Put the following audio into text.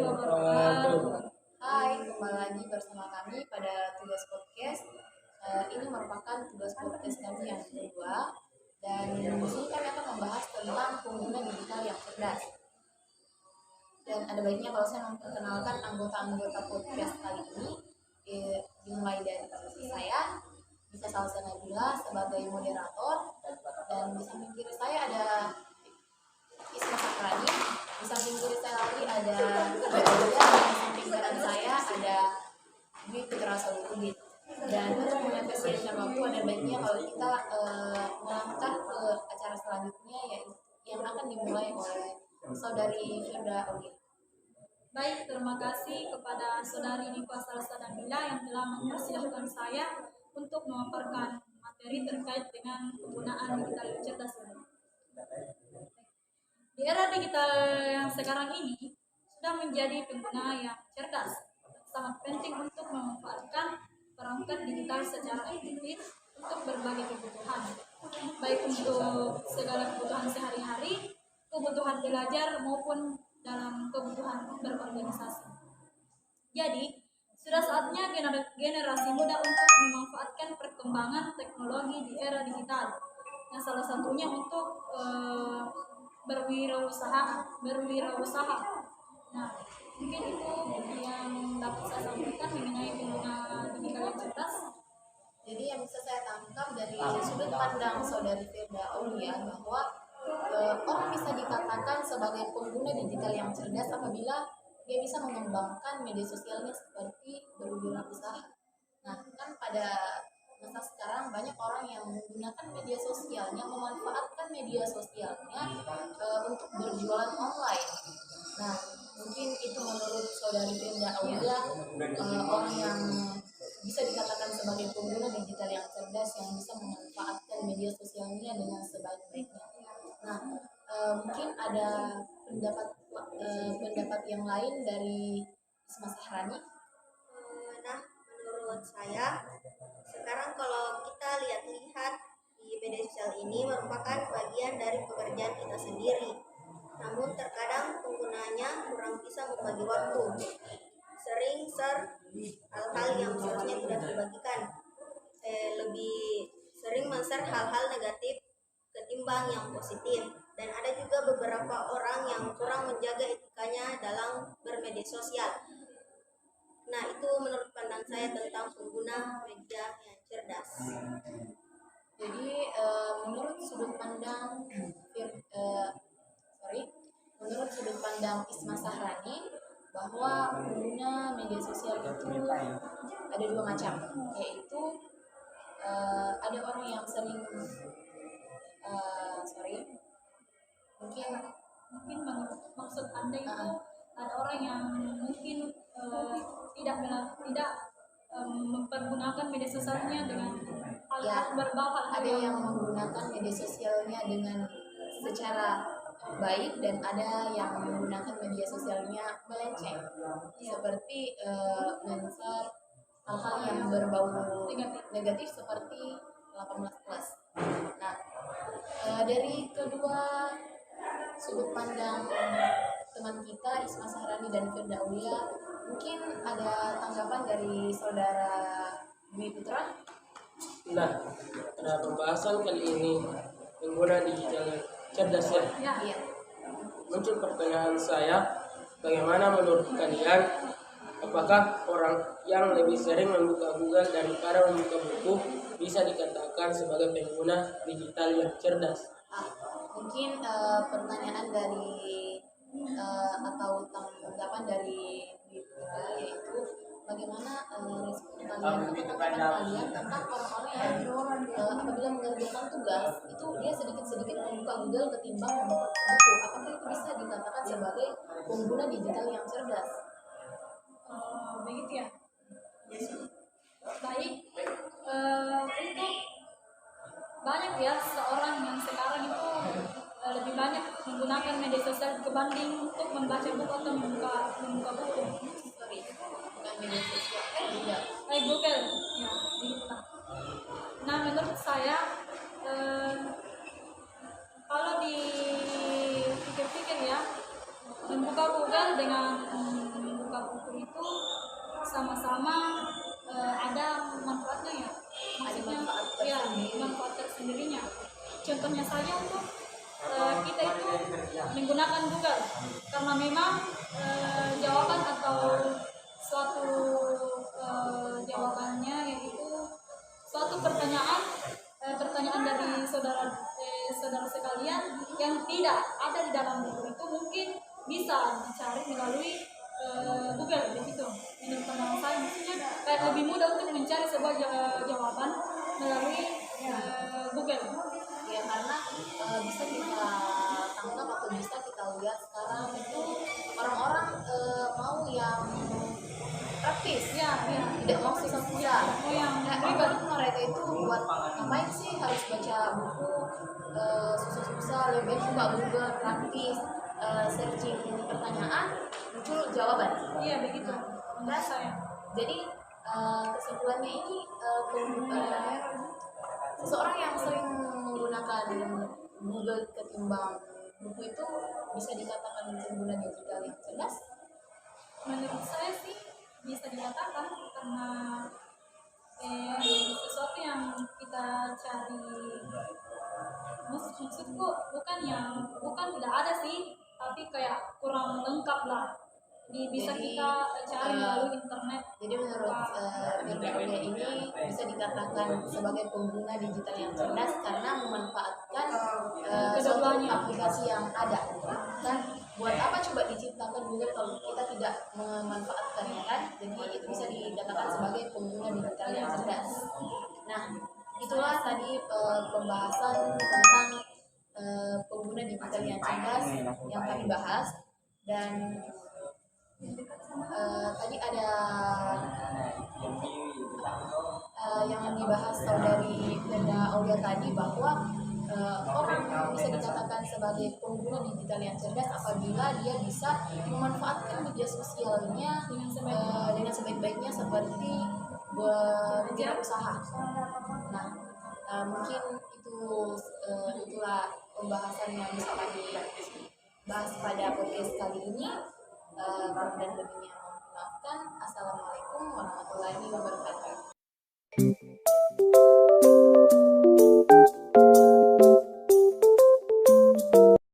warahmatullahi wabarakatuh. Hai, kembali lagi bersama kami pada tugas podcast. Ini merupakan tugas podcast kami yang kedua, dan di sini kami akan membahas tentang pengguna digital yang cerdas. Dan ada baiknya kalau saya memperkenalkan anggota-anggota podcast kali ini, dimulai dari saya, bisa Salsa Nabila sebagai moderator, dan di samping kiri saya ada Isma Sakrani, di samping kiri saya lagi ada Beda, di samping kanan saya ada Dwi Putra Solihudin. Dan untuk mengapresiasikan waktu, ada baiknya kalau kita melangkah ke acara selanjutnya, yaitu yang akan dimulai oleh Saudari Firda Aulia. Baik, terima kasih kepada Saudari Niko Salsa Nabila yang telah mempersilahkan saya untuk memaparkan materi terkait dengan penggunaan digital yang cerdas. Di era digital yang sekarang ini sudah menjadi pengguna yang cerdas, sangat penting untuk memanfaatkan perangkat digital secara efektif untuk berbagai kebutuhan, baik untuk segala kebutuhan sehari-hari, kebutuhan belajar maupun dalam kebutuhan berorganisasi. Jadi, sudah saatnya generasi muda untuk memanfaatkan perkembangan teknologi di era digital. Yang salah satunya untuk berwirausaha. Nah, mungkin itu yang dapat saya sampaikan mengenai pengguna digital yang cerdas. Jadi yang bisa saya tangkap dari sudut pandang Saudari Firda Aulia bahwa orang bisa dikatakan sebagai pengguna digital yang cerdas apabila dia bisa mengembangkan media sosialnya seperti berwirausaha. Nah, kan pada masa sekarang banyak orang yang menggunakan media sosialnya, memanfaatkan media sosialnya untuk berjualan online. Nah, mungkin itu menurut Saudari Firda Aulia orang yang bisa dikatakan sebagai pengguna digital yang cerdas yang bisa memanfaatkan media sosialnya dengan sebaik-baiknya. Nah, mungkin ada pendapat yang lain dari Isma Sahrani. Nah, menurut saya, sekarang kalau kita lihat-lihat di media sosial ini merupakan bagian dari pekerjaan kita sendiri. Namun terkadang penggunanya kurang bisa membagi waktu. Sering share hal-hal yang seharusnya tidak dibagikan. Lebih sering men-share hal-hal negatif ketimbang yang positif. Dan ada juga beberapa orang yang kurang menjaga etikanya dalam bermedia sosial. Nah, itu menurut pandang saya tentang pengguna media yang cerdas. Jadi menurut sudut pandang menurut sudut pandang Isma Sahrani bahwa pengguna media sosial itu ada dua macam, yaitu ada orang yang sering Mungkin maksud Anda itu ada orang yang mungkin tidak mempergunakan media sosialnya dengan hal-hal berbau ada yang menggunakan media sosialnya dengan secara baik dan ada yang menggunakan media sosialnya melenceng, seperti men-share hal-hal yang berbau negatif seperti 18+. Nah, dari kedua sudut pandang teman kita Isma Sahrani dan Firda Aulia, mungkin ada tanggapan dari saudara Dwi Putra. Nah, pada pembahasan kali ini pengguna digital cerdas ya. Iya. Muncul pertanyaan saya, bagaimana menurut kalian, apakah orang yang lebih sering membuka Google daripada membuka buku bisa dikatakan sebagai pengguna digital yang cerdas? Mungkin pertanyaan dari atau tanggapan dari yaitu bagaimana respon kalian tentang orang-orang yang apabila mengerjakan tugas itu dia sedikit-sedikit membuka Google ketimbang membuka buku. Apakah itu bisa dikatakan sebagai pengguna digital yang cerdas? Begitu ya. Baik, itu banyak ya seorang yang sekarang itu lebih banyak menggunakan media sosial dibanding untuk membaca buku atau membuka buku. Bukan media sosial, Google, ya, begitu lah. Nah, menurut saya kalau dipikir-pikir ya, membuka Google dengan contohnya saja untuk kita itu menggunakan Google, karena memang jawaban atau suatu jawabannya yaitu suatu pertanyaan dari saudara sekalian yang tidak ada di dalam buku itu mungkin bisa dicari melalui Google begitu. Menurut pandangan saya maksudnya kayak lebih mudah untuk mencari sebuah jawaban melalui Google. Ya karena bisa kita tangkap atau bisa kita lihat sekarang itu orang-orang mau yang praktis, Ya, tidak mau susah-susah. mau yang Menurut mereka itu buat ngapain sih harus baca buku susah-susah, lebih baik buka Google praktis, searching pertanyaan muncul jawaban. Iya begitu. Menurut saya. Jadi kesimpulannya ini seseorang yang sering menggunakan Google ketimbang buku itu bisa dikatakan pengguna digital yang cerdas. Menurut saya sih bisa dikatakan karena sesuatu yang kita cari maksudku bukan tidak ada sih, tapi kayak kurang lengkap lah. Bisa Jadi, kita cari melalui internet. Jadi menurut Mirna ini bisa dikatakan sebagai pengguna digital yang cerdas karena memanfaatkan suatu Keduanya. aplikasi yang ada. Dan buat apa coba diciptakan Google kalau kita tidak memanfaatkannya kan? Jadi itu bisa dikatakan sebagai pengguna digital yang cerdas. Nah, itulah tadi pembahasan tentang pengguna digital yang cerdas yang kami bahas. Dan tadi ada yang dibahas dari Firda Aulia tadi bahwa orang bisa dikatakan sebagai pengguna digital yang cerdas apabila dia bisa memanfaatkan media sosialnya dengan sebaik-baiknya seperti berwirausaha. Nah, mungkin itulah pembahasan yang bisa kami bahas pada podcast kali ini. Kurang dan lebihnya mohon dimaafkan. Assalamualaikum warahmatullahi wabarakatuh.